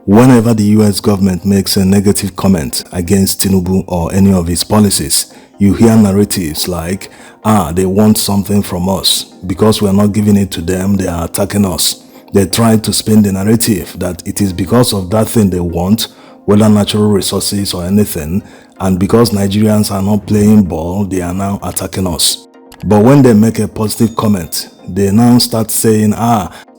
Whenever the US government makes a negative comment against Tinubu or any of his policies, you hear narratives like, they want something from us. Because we are not giving it to them, they are attacking us. They try to spin the narrative that it is because of that thing they want, whether natural resources or anything, and because Nigerians are not playing ball, they are now attacking us. But when they make a positive comment, they now start saying,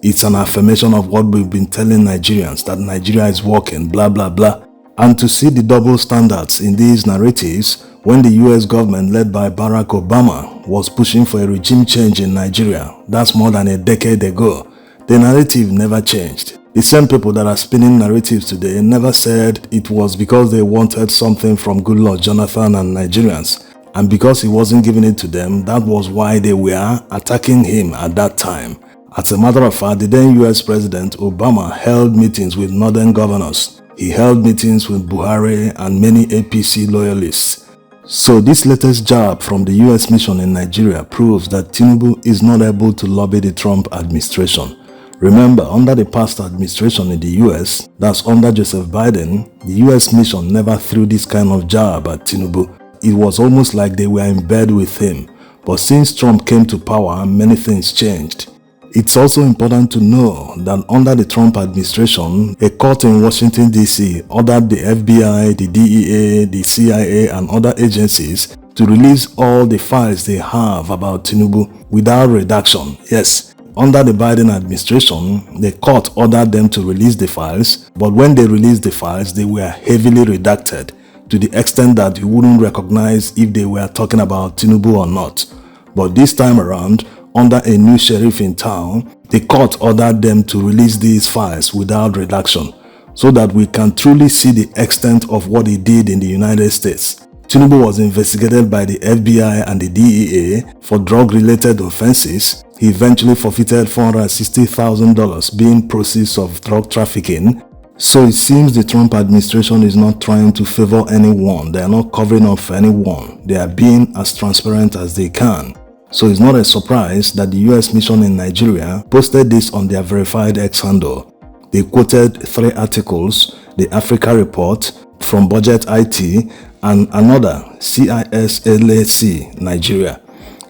it's an affirmation of what we've been telling Nigerians, that Nigeria is working, blah, blah, blah. And to see the double standards in these narratives, when the US government led by Barack Obama was pushing for a regime change in Nigeria, that's more than a decade ago, the narrative never changed. The same people that are spinning narratives today never said it was because they wanted something from Goodluck Jonathan and Nigerians. And because he wasn't giving it to them, that was why they were attacking him at that time. As a matter of fact, the then US President Obama held meetings with northern governors. He held meetings with Buhari and many APC loyalists. So this latest jab from the US mission in Nigeria proves that Tinubu is not able to lobby the Trump administration. Remember, under the past administration in the US, that's under Joseph Biden, the US mission never threw this kind of jab at Tinubu. It was almost like they were in bed with him. But since Trump came to power, many things changed. It's also important to know that under the Trump administration, a court in Washington, D.C. ordered the FBI, the DEA, the CIA, and other agencies to release all the files they have about Tinubu without redaction. Yes, under the Biden administration, the court ordered them to release the files, but when they released the files, they were heavily redacted to the extent that you wouldn't recognize if they were talking about Tinubu or not. But this time around, under a new sheriff in town, the court ordered them to release these files without redaction so that we can truly see the extent of what he did in the United States. Tinubu was investigated by the FBI and the DEA for drug-related offenses. He eventually forfeited $460,000 being proceeds of drug trafficking. So it seems the Trump administration is not trying to favor anyone. They are not covering up for anyone. They are being as transparent as they can. So it's not a surprise that the US mission in Nigeria posted this on their verified X handle. They quoted 3 articles, the Africa Report from Budget IT and another CISLAC Nigeria.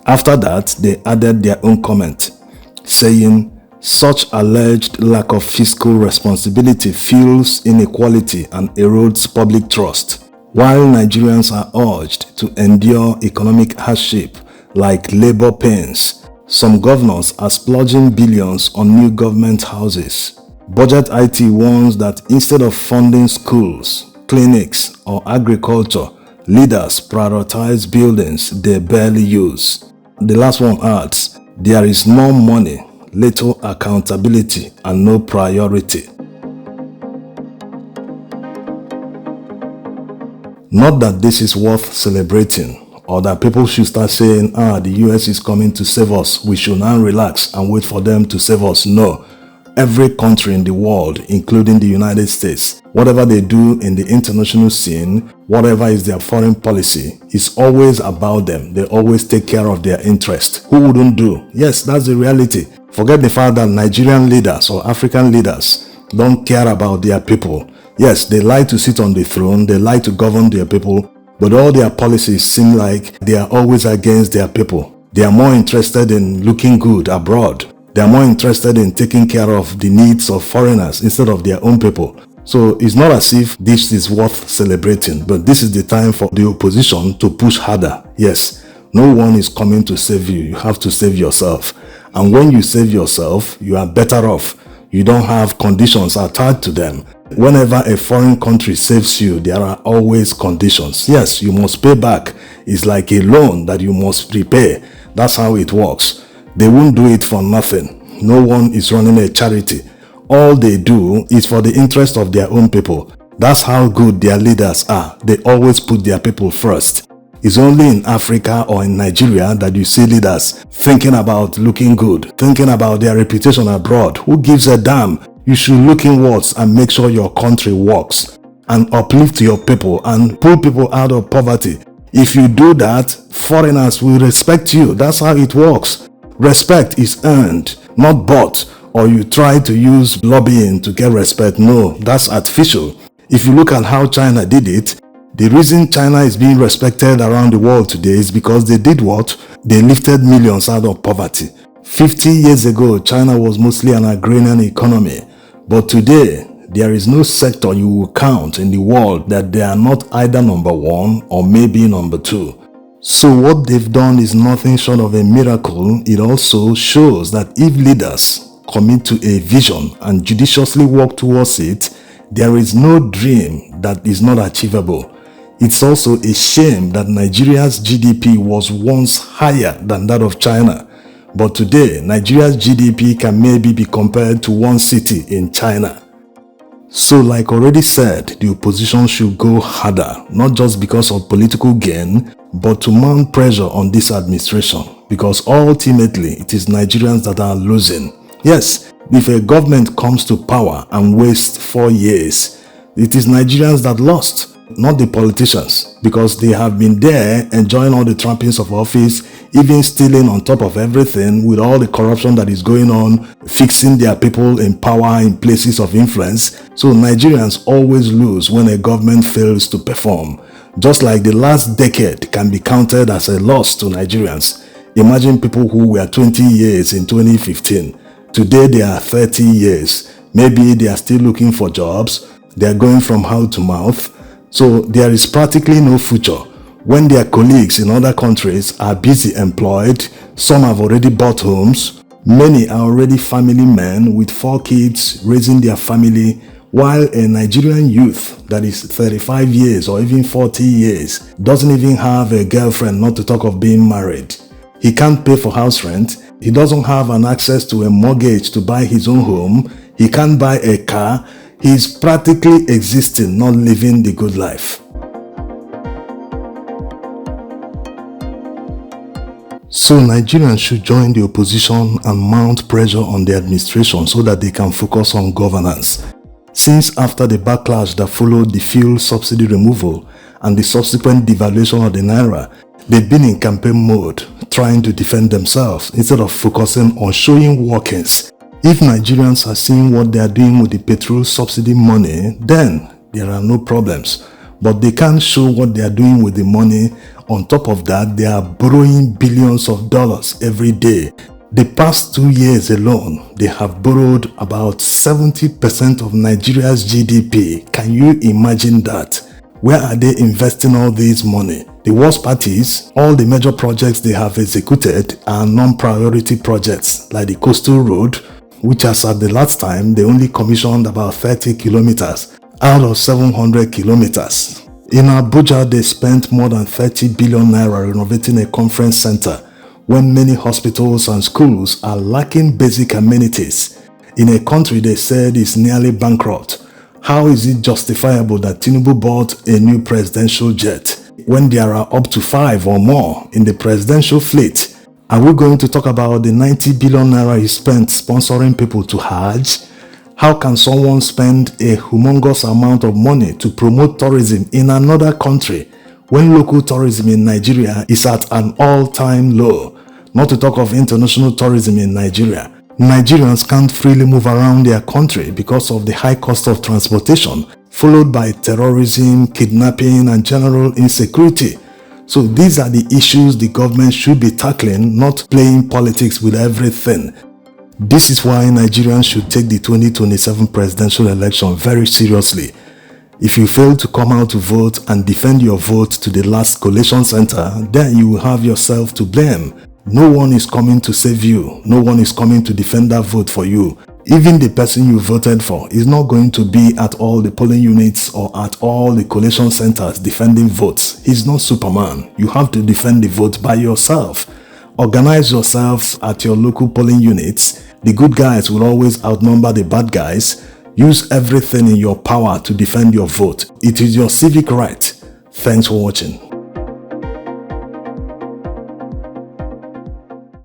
After that, they added their own comment, saying, such alleged lack of fiscal responsibility fuels inequality and erodes public trust. While Nigerians are urged to endure economic hardship like labor pains, some governors are splurging billions on new government houses. Budget IT warns that instead of funding schools, clinics, or agriculture, leaders prioritize buildings they barely use. The last one adds, there is more money, little accountability, and no priority. Not that this is worth celebrating, or that people should start saying, the US is coming to save us, we should now relax and wait for them to save us. No. Every country in the world, including the United States, whatever they do in the international scene, whatever is their foreign policy, is always about them. They always take care of their interest. Who wouldn't do? Yes, that's the reality. Forget the fact that Nigerian leaders or African leaders don't care about their people. Yes, they like to sit on the throne, they like to govern their people, but all their policies seem like they are always against their people. They are more interested in looking good abroad. They are more interested in taking care of the needs of foreigners instead of their own people. So it's not as if this is worth celebrating, but this is the time for the opposition to push harder. Yes, no one is coming to save you. You have to save yourself. And when you save yourself, you are better off. You don't have conditions attached to them. Whenever a foreign country saves you, there are always conditions. Yes, you must pay back. It's like a loan that you must repay. That's how it works. They won't do it for nothing. No one is running a charity. All they do is for the interest of their own people. That's how good their leaders are. They always put their people first. It's only in Africa or in Nigeria that you see leaders thinking about looking good, thinking about their reputation abroad. Who gives a damn? You should look inwards and make sure your country works and uplift your people and pull people out of poverty. If you do that, foreigners will respect you. That's how it works. Respect is earned, not bought. or you try to use lobbying to get respect. No, that's artificial. If you look at how China did it, the reason China is being respected around the world today is because they did what? They lifted millions out of poverty. 50 years ago, China was mostly an agrarian economy. But today, there is no sector you will count in the world that they are not either number one or maybe number two. So what they've done is nothing short of a miracle. It also shows that if leaders commit to a vision and judiciously work towards it, there is no dream that is not achievable. It's also a shame that Nigeria's GDP was once higher than that of China. But today, Nigeria's GDP can maybe be compared to one city in China. So like already said, the opposition should go harder, not just because of political gain, but to mount pressure on this administration. Because ultimately, it is Nigerians that are losing. Yes, if a government comes to power and wastes 4 years, it is Nigerians that lost, not the politicians, because they have been there enjoying all the trappings of office, even stealing on top of everything with all the corruption that is going on, fixing their people in power in places of influence. So Nigerians always lose when a government fails to perform. Just like the last decade can be counted as a loss to Nigerians. Imagine people who were 20 years in 2015. Today they are 30 years. Maybe they are still looking for jobs. They are going from mouth to mouth. So there is practically no future. When their colleagues in other countries are busy employed, some have already bought homes, many are already family men with 4 kids raising their family, while a Nigerian youth that is 35 years or even 40 years doesn't even have a girlfriend, not to talk of being married. He can't pay for house rent, he doesn't have an access to a mortgage to buy his own home, he can't buy a car. He's practically existing, not living the good life. So Nigerians should join the opposition and mount pressure on the administration so that they can focus on governance. Since after the backlash that followed the fuel subsidy removal and the subsequent devaluation of the naira, they've been in campaign mode, trying to defend themselves instead of focusing on showing workings. If Nigerians are seeing what they are doing with the petrol subsidy money, then there are no problems. But they can't show what they are doing with the money. On top of that, they are borrowing billions of dollars every day. The past 2 years alone, they have borrowed about 70% of Nigeria's GDP. Can you imagine that? Where are they investing all this money? The worst part is, all the major projects they have executed are non-priority projects like the coastal road, which as at the last time, they only commissioned about 30 kilometers out of 700 kilometers. In Abuja, they spent more than 30 billion naira renovating a conference center when many hospitals and schools are lacking basic amenities. In a country they said is nearly bankrupt, how is it justifiable that Tinubu bought a new presidential jet when there are up to 5 or more in the presidential fleet? Are we going to talk about the 90 billion naira he spent sponsoring people to Hajj? How can someone spend a humongous amount of money to promote tourism in another country when local tourism in Nigeria is at an all-time low? Not to talk of international tourism in Nigeria. Nigerians can't freely move around their country because of the high cost of transportation, followed by terrorism, kidnapping, and general insecurity. So these are the issues the government should be tackling, not playing politics with everything. This is why Nigerians should take the 2027 presidential election very seriously. If you fail to come out to vote and defend your vote to the last collation center, then you will have yourself to blame. No one is coming to save you. No one is coming to defend that vote for you. Even the person you voted for is not going to be at all the polling units or at all the collation centers defending votes. He's not Superman. You have to defend the vote by yourself. Organize yourselves at your local polling units. The good guys will always outnumber the bad guys. Use everything in your power to defend your vote. It is your civic right. Thanks for watching.